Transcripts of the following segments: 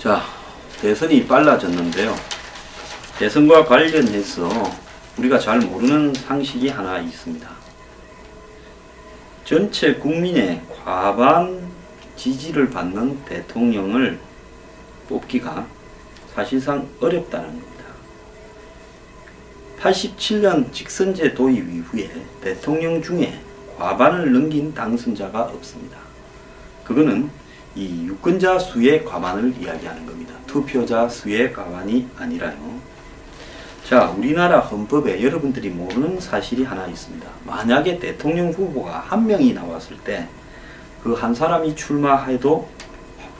자, 대선이 빨라졌는데요. 대선과 관련해서 우리가 잘 모르는 상식이 하나 있습니다. 전체 국민의 과반 지지를 받는 대통령을 뽑기가 사실상 어렵다는 겁니다. 87년 직선제 도입 이후에 대통령 중에 과반을 넘긴 당선자가 없습니다. 그거는 이 유권자 수의 과반을 이야기하는 겁니다. 투표자 수의 과반이 아니라요. 자, 우리나라 헌법에 여러분들이 모르는 사실이 하나 있습니다. 만약에 대통령 후보가 한 명이 나왔을 때 그 한 사람이 출마해도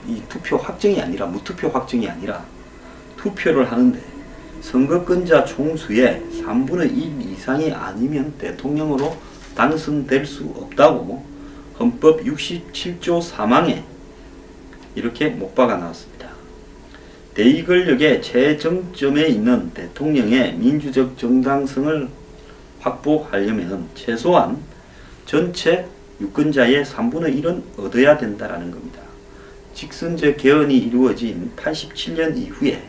이 투표 확정이 아니라 무투표 확정이 아니라 투표를 하는데 선거권자 총수의 3분의 1 이상이 아니면 대통령으로 당선될 수 없다고 헌법 67조 3항에 이렇게 못 박아 놨습니다. 대의권력의 최정점에 있는 대통령의 민주적 정당성을 확보하려면 최소한 전체 유권자의 3분의 1은 얻어야 된다라는 겁니다. 직선제 개헌이 이루어진 87년 이후에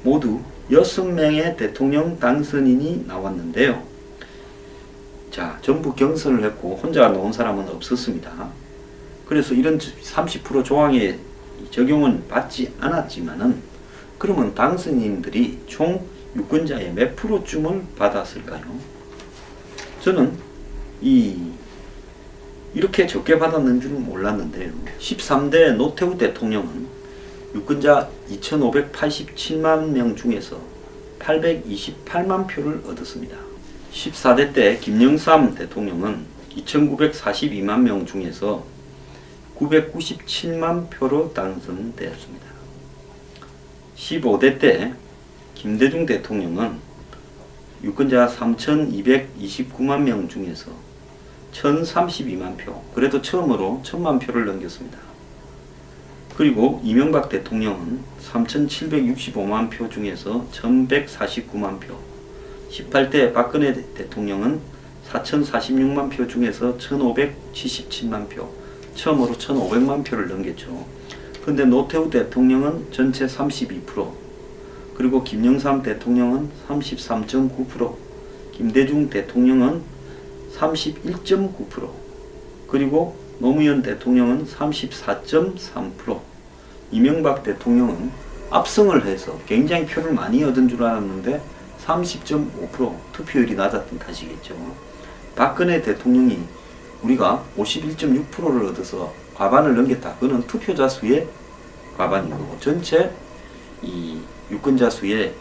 모두 6명의 대통령 당선인이 나왔는데요. 자, 전부 경선을 했고 혼자 나온 사람은 없었습니다. 그래서 이런 30% 조항에 적용은 받지 않았지만은 그러면 당선인들이 총 유권자의 몇 프로쯤을 받았을까요? 저는 이렇게 적게 받았는 줄은 몰랐는데요. 13대 노태우 대통령은 유권자 2,587만 명 중에서 828만 표를 얻었습니다. 14대 때 김영삼 대통령은 2,942만 명 중에서 997만 표로 당선되었습니다. 15대 때 김대중 대통령은 유권자 3,229만 명 중에서 1,032만 표, 그래도 처음으로 1,000만 표를 넘겼습니다. 그리고 이명박 대통령은 3,765만 표 중에서 1,149만 표, 18대 박근혜 대통령은 4,046만 표 중에서 1,577만 표, 처음으로 1,500만 표를 넘겼죠. 근데 노태우 대통령은 전체 32%, 그리고 김영삼 대통령은 33.9%, 김대중 대통령은 31.9%, 그리고 노무현 대통령은 34.3%, 이명박 대통령은 압승을 해서 굉장히 표를 많이 얻은 줄 알았는데 30.5% 투표율이 낮았던 탓이겠죠. 박근혜 대통령이 우리가 51.6%를 얻어서 과반을 넘겼다. 그는 투표자 수의 과반인 거고 전체 이 유권자 수의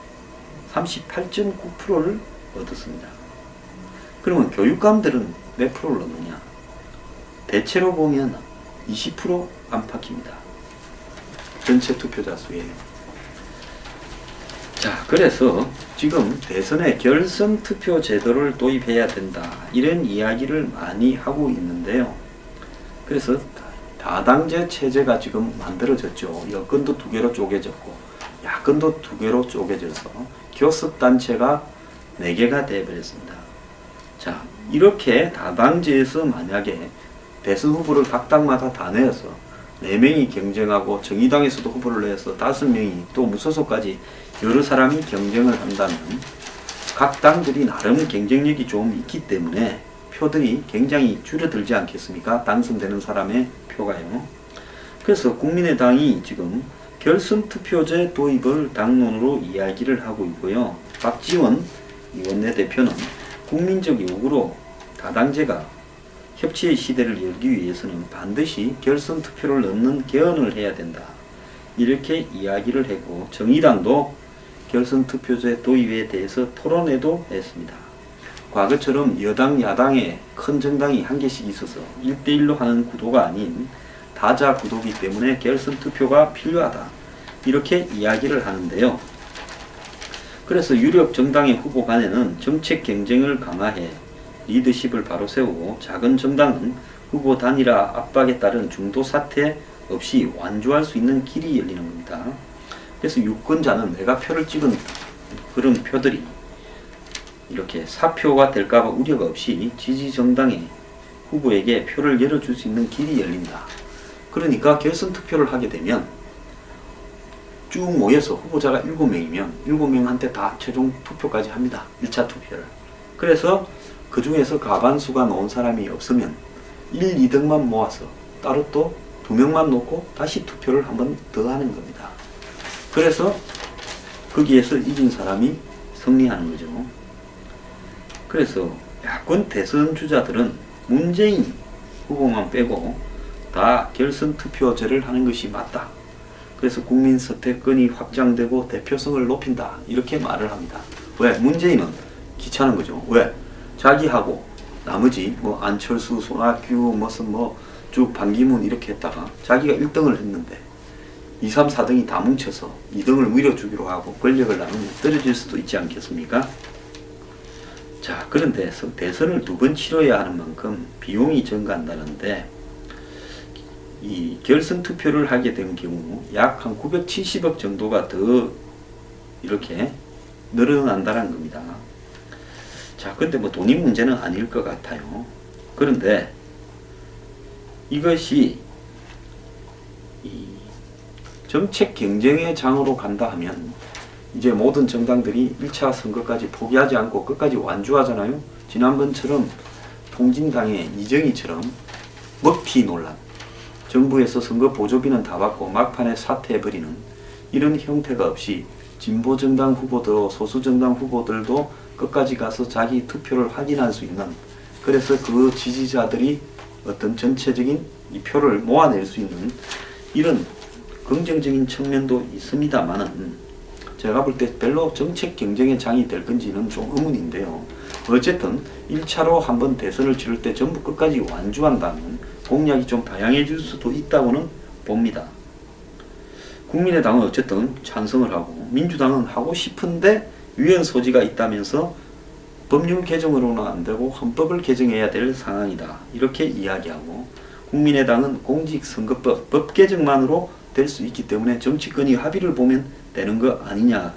38.9%를 얻었습니다. 그러면 교육감들은 몇 프로를 얻느냐? 대체로 보면 20% 안팎입니다. 전체 투표자 수에. 자, 그래서 지금 대선에 결선 투표 제도를 도입해야 된다. 이런 이야기를 많이 하고 있는데요. 그래서 다당제 체제가 지금 만들어졌죠. 여권도 2개로 쪼개졌고 야권도 2개로 쪼개져서 교섭단체가 4개가 되어버렸습니다. 자, 이렇게 다당제에서 만약에 대선 후보를 각 당마다 다 내어서 4명이 경쟁하고 정의당에서도 후보를 내서 5명이 또 무소속까지 여러 사람이 경쟁을 한다면 각 당들이 나름 경쟁력이 좀 있기 때문에 표들이 굉장히 줄어들지 않겠습니까? 당선되는 사람의 표가요. 그래서 국민의당이 지금 결선투표제 도입을 당론으로 이야기를 하고 있고요. 박지원 원내대표는 국민적 요구로 다당제가 협치의 시대를 열기 위해서는 반드시 결선투표를 넣는 개헌을 해야 된다. 이렇게 이야기를 했고 정의당도 결선투표제 도입에 대해서 토론회도 했습니다. 과거처럼 여당 야당의 큰 정당이 한 개씩 있어서 1대1로 하는 구도가 아닌 다자 구도이기 때문에 결선투표가 필요하다. 이렇게 이야기를 하는데요. 그래서 유력 정당의 후보 간에는 정책 경쟁을 강화해 리더십을 바로 세우고 작은 정당은 후보 단일화 압박에 따른 중도 사태 없이 완주할 수 있는 길이 열리는 겁니다. 그래서 유권자는 내가 표를 찍은 그런 표들이 이렇게 사표가 될까봐 우려가 없이 지지 정당의 후보에게 표를 열어줄 수 있는 길이 열린다. 그러니까 결선 투표를 하게 되면 쭉 모여서 후보자가 7명이면 7명한테 다 최종 투표까지 합니다. 1차 투표를. 그래서 그 중에서 과반수가 놓은 사람이 없으면 1, 2등만 모아서 따로 또 2명만 놓고 다시 투표를 한 번 더 하는 겁니다. 그래서 거기에서 이긴 사람이 승리하는 거죠. 그래서 야권 대선 주자들은 문재인 후보만 빼고 다 결선 투표제를 하는 것이 맞다. 그래서 국민 선택권이 확장되고 대표성을 높인다. 이렇게 말을 합니다. 왜? 문재인은 귀찮은 거죠. 왜? 자기하고 나머지 뭐 안철수, 손학규, 무슨 쭉 반기문 이렇게 했다가 자기가 1등을 했는데 2, 3, 4등이 다 뭉쳐서 2등을 물려주기로 하고 권력을 나누면 떨어질 수도 있지 않겠습니까? 자, 그런데 대선을 2번 치러야 하는 만큼 비용이 증가한다는데 이 결선 투표를 하게 된 경우 약 한 970억 정도가 더 이렇게 늘어난다는 겁니다. 자, 근데 뭐 돈이 문제는 아닐 것 같아요. 그런데 이것이 이 정책 경쟁의 장으로 간다 하면 이제 모든 정당들이 1차 선거까지 포기하지 않고 끝까지 완주하잖아요. 지난번처럼 통진당의 이정희처럼 먹튀 논란, 정부에서 선거 보조비는 다 받고 막판에 사퇴해버리는 이런 형태가 없이 진보정당 후보들, 소수정당 후보들도 끝까지 가서 자기 투표를 확인할 수 있는, 그래서 그 지지자들이 어떤 전체적인 이 표를 모아낼 수 있는 이런 긍정적인 측면도 있습니다만은 제가 볼 때 별로 정책 경쟁의 장이 될 건지는 좀 의문인데요. 어쨌든 1차로 한번 대선을 치를 때 전부 끝까지 완주한다면 공약이 좀 다양해질 수도 있다고는 봅니다. 국민의당은 어쨌든 찬성을 하고 민주당은 하고 싶은데 위헌 소지가 있다면서 법률 개정으로는 안 되고 헌법을 개정해야 될 상황이다. 이렇게 이야기하고 국민의당은 공직선거법 법 개정만으로 될 수 있기 때문에 정치권이 합의를 보면 되는 거 아니냐.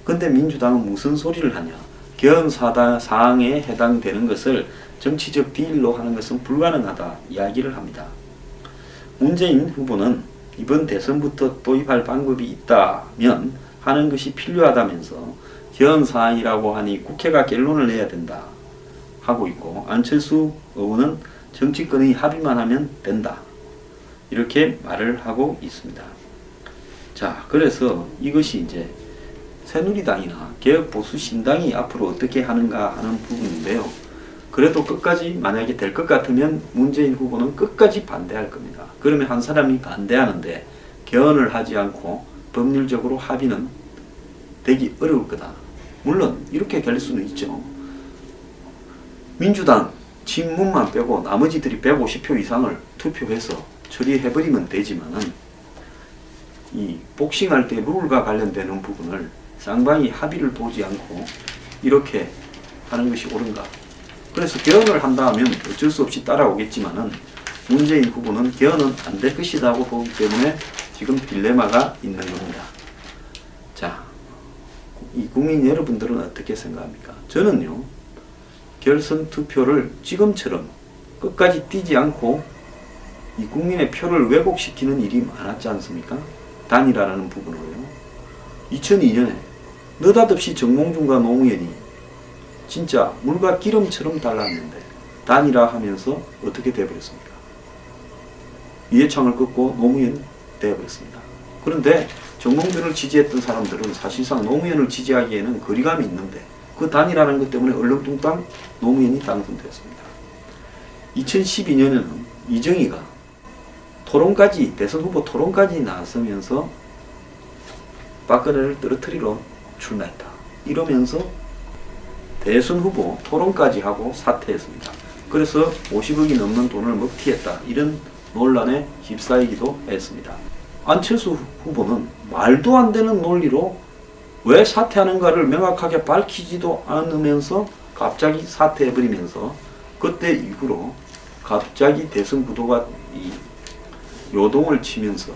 근데 민주당은 무슨 소리를 하냐. 개헌 사항에 해당되는 것을 정치적 딜로 하는 것은 불가능하다 이야기를 합니다. 문재인 후보는 이번 대선부터 도입할 방법이 있다면 하는 것이 필요하다면서 개헌 사항이라고 하니 국회가 결론을 내야 된다 하고 있고, 안철수 의원은 정치권의 합의만 하면 된다 이렇게 말을 하고 있습니다. 자, 그래서 이것이 이제 새누리당이나 개혁보수신당이 앞으로 어떻게 하는가 하는 부분인데요. 그래도 끝까지 만약에 될 것 같으면 문재인 후보는 끝까지 반대할 겁니다. 그러면 한 사람이 반대하는데 개헌을 하지 않고 법률적으로 합의는 되기 어려울 거다. 물론 이렇게 될 수는 있죠. 민주당 친문만 빼고 나머지들이 150표 이상을 투표해서 처리해버리면 되지만은 이 복싱할 때 룰과 관련되는 부분을 쌍방이 합의를 보지 않고 이렇게 하는 것이 옳은가. 그래서 개헌을 한다 하면 어쩔 수 없이 따라오겠지만은 문재인 후보는 개헌은 안 될 것이라고 보기 때문에 지금 딜레마가 있는 겁니다. 자, 이 국민 여러분들은 어떻게 생각합니까? 저는요, 결선 투표를 지금처럼 끝까지 뛰지 않고 이 국민의 표를 왜곡시키는 일이 많았지 않습니까? 단일화라는 부분으로요. 2002년에 느닷없이 정몽준과 노무현이 진짜 물과 기름처럼 달랐는데 단일화하면서 어떻게 되어버렸습니까? 이해창을 꺾고 노무현 되어버렸습니다. 그런데 정몽준을 지지했던 사람들은 사실상 노무현을 지지하기에는 거리감이 있는데 그 단일화라는 것 때문에 얼렁뚱땅 노무현이 당선되었습니다. 2012년에는 이정희가 토론까지, 대선 후보 토론까지 나서면서 박근혜를 떨어뜨리러 출마했다. 이러면서 대선 후보 토론까지 하고 사퇴했습니다. 그래서 50억이 넘는 돈을 먹튀했다. 이런 논란에 휩싸이기도 했습니다. 안철수 후보는 말도 안 되는 논리로 왜 사퇴하는가를 명확하게 밝히지도 않으면서 갑자기 사퇴해버리면서 그때 이후로 갑자기 대선 구도가 요동을 치면서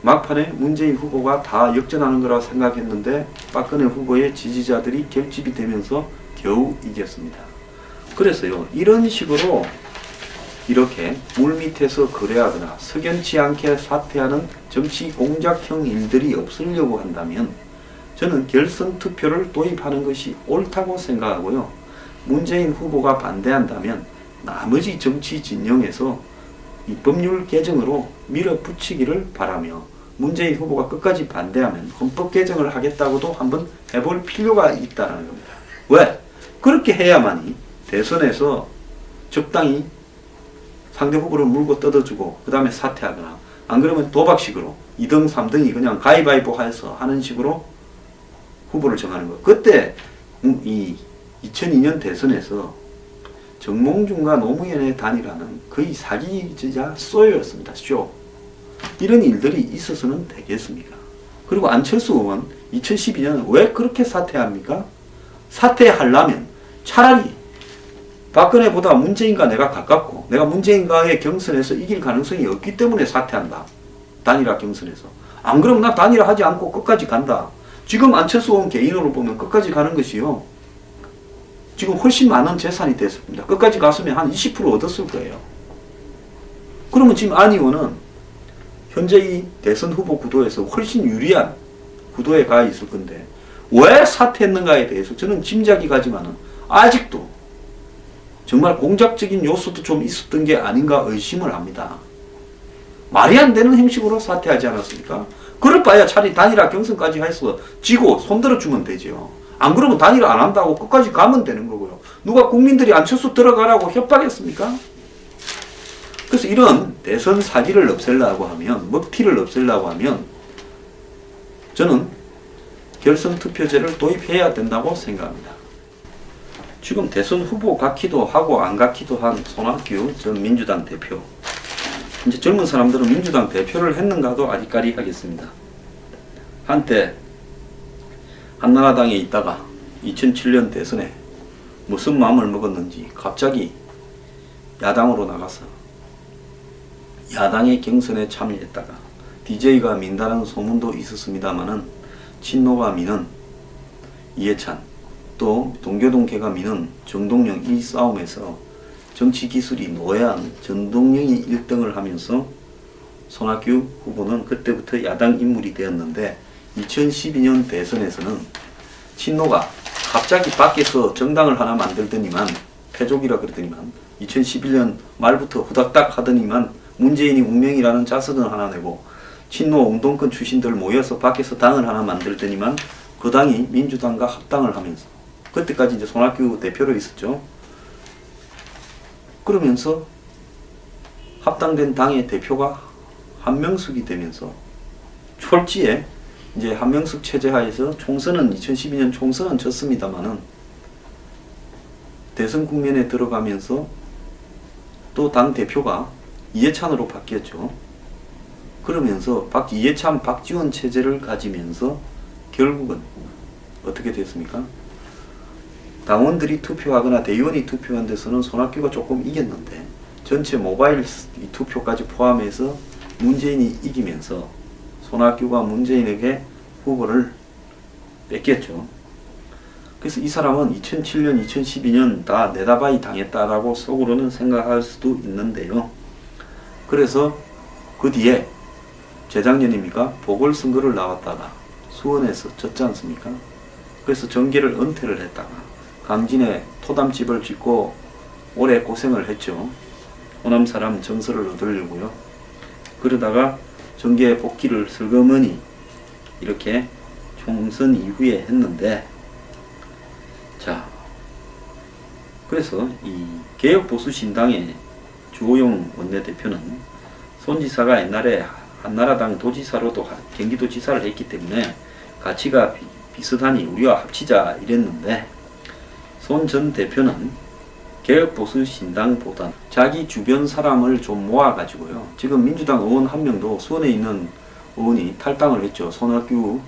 막판에 문재인 후보가 다 역전하는 거라 생각했는데 박근혜 후보의 지지자들이 결집이 되면서 겨우 이겼습니다. 그래서요, 이런 식으로 이렇게 물밑에서 거래하거나 석연치 않게 사퇴하는 정치 공작형 일들이 없으려고 한다면 저는 결선 투표를 도입하는 것이 옳다고 생각하고요. 문재인 후보가 반대한다면 나머지 정치 진영에서 이 법률 개정으로 밀어붙이기를 바라며 문재인 후보가 끝까지 반대하면 헌법 개정을 하겠다고도 한번 해볼 필요가 있다는 겁니다. 왜? 그렇게 해야만이 대선에서 적당히 상대 후보를 물고 뜯어주고 그 다음에 사퇴하거나 안 그러면 도박식으로 2등 3등이 그냥 가위바위보 해서 하는 식으로 후보를 정하는 거. 그때 이 2002년 대선에서 정몽준과 노무현의 단일화는 거의 사기자 쇼였습니다. 쇼. 이런 일들이 있어서는 되겠습니까? 그리고 안철수 의원 2012년 왜 그렇게 사퇴합니까? 사퇴하려면 차라리 박근혜보다 문재인과 내가 가깝고 내가 문재인과의 경선에서 이길 가능성이 없기 때문에 사퇴한다. 단일화 경선에서. 안 그러면 나 단일화 하지 않고 끝까지 간다. 지금 안철수 의원 개인으로 보면 끝까지 가는 것이요. 지금 훨씬 많은 재산이 됐습니다. 끝까지 갔으면 한 20% 얻었을 거예요. 그러면 지금 안 의원은 현재 이 대선 후보 구도에서 훨씬 유리한 구도에 가 있을 건데 왜 사퇴했는가에 대해서 저는 짐작이 가지만은 아직도 정말 공작적인 요소도 좀 있었던 게 아닌가 의심을 합니다. 말이 안 되는 형식으로 사퇴하지 않았습니까? 그럴 바야 차라리 단일화 경선까지 해서 지고 손들어주면 되죠. 안 그러면 단일화 안 한다고 끝까지 가면 되는 거고요. 누가 국민들이 안철수 들어가라고 협박했습니까? 그래서 이런 대선 사기를 없애려고 하면, 먹튀를 없애려고 하면 저는 결선 투표제를 도입해야 된다고 생각합니다. 지금 대선 후보 같기도 하고 안 같기도 한 손학규 전 민주당 대표. 이제 젊은 사람들은 민주당 대표를 했는가도 아직까지 하겠습니다. 한때 한나라당에 있다가 2007년 대선에 무슨 마음을 먹었는지 갑자기 야당으로 나가서 야당의 경선에 참여했다가 DJ가 민다는 소문도 있었습니다마는 친노가 미는 이해찬 또 동교동계가 미는 정동영 이 싸움에서 정치 기술이 노예한 전동영이 1등을 하면서 손학규 후보는 그때부터 야당 인물이 되었는데 2012년 대선에서는 친노가 갑자기 밖에서 정당을 하나 만들더니만 패족이라 그러더니만 2011년 말부터 후닥닥 하더니만 문재인이 운명이라는 자서전을 하나 내고 친노 운동권 출신들 모여서 밖에서 당을 하나 만들더니만 그 당이 민주당과 합당을 하면서 그때까지 이제 손학규 대표로 있었죠. 그러면서 합당된 당의 대표가 한명숙이 되면서 졸지에 이제 한명숙 체제하에서 총선은 2012년 총선은 졌습니다만은 대선 국면에 들어가면서 또 당 대표가 이해찬으로 바뀌었죠. 그러면서 이해찬 박지원 체제를 가지면서 결국은 어떻게 됐습니까? 당원들이 투표하거나 대의원이 투표한 데서는 손학규가 조금 이겼는데 전체 모바일 투표까지 포함해서 문재인이 이기면서 손학규가 문재인에게 후보를 뺏겼죠. 그래서 이 사람은 2007년, 2012년 다 내다바이 당했다라고 속으로는 생각할 수도 있는데요. 그래서 그 뒤에 재작년입니까? 보궐선거를 나왔다가 수원에서 졌지 않습니까? 그래서 정계를 은퇴를 했다가 강진에 토담집을 짓고 오래 고생을 했죠. 호남 사람 정서를 얻으려고요. 그러다가 정계 복귀를 슬그머니 이렇게 총선 이후에 했는데 자 그래서 이 개혁보수신당의 주호영 원내대표는 손 지사가 옛날에 한나라당 도지사로도 경기도지사를 했기 때문에 가치가 비슷하니 우리와 합치자 이랬는데 손 전 대표는 개혁보수신당보다 자기 주변 사람을 좀 모아가지고요. 지금 민주당 의원 한 명도 수원에 있는 의원이 탈당을 했죠. 손학규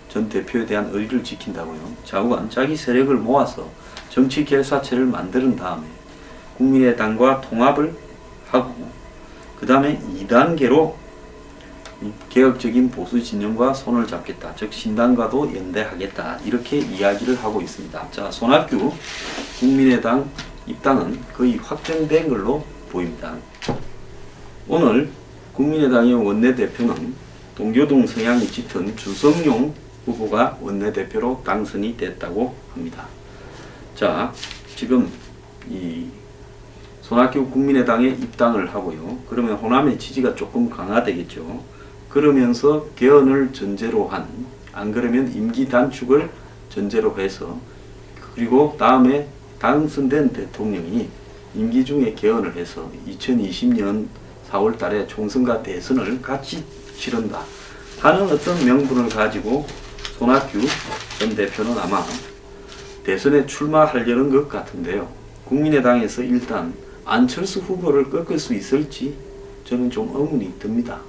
전 대표에 대한 의리를 지킨다고요. 좌우간 자기 세력을 모아서 정치 결사체를 만드는 다음에 국민의당과 통합을 하고 그 다음에 2단계로 개혁적인 보수 진영과 손을 잡겠다. 즉 신당과도 연대하겠다. 이렇게 이야기를 하고 있습니다. 자, 손학규 국민의당 입당은 거의 확정된 걸로 보입니다. 오늘 국민의당의 원내대표는 동교동 성향이 짙은 주성용 후보가 원내대표로 당선이 됐다고 합니다. 자, 지금 이 손학규 국민의당에 입당을 하고요. 그러면 호남의 지지가 조금 강화되겠죠. 그러면서 개헌을 전제로 한, 안 그러면 임기 단축을 전제로 해서, 그리고 다음에 당선된 대통령이 임기 중에 개헌을 해서 2020년 4월 달에 총선과 대선을 같이 치른다 하는 어떤 명분을 가지고 손학규 전 대표는 아마 대선에 출마하려는 것 같은데요. 국민의당에서 일단 안철수 후보를 꺾을 수 있을지 저는 좀 의문이 듭니다.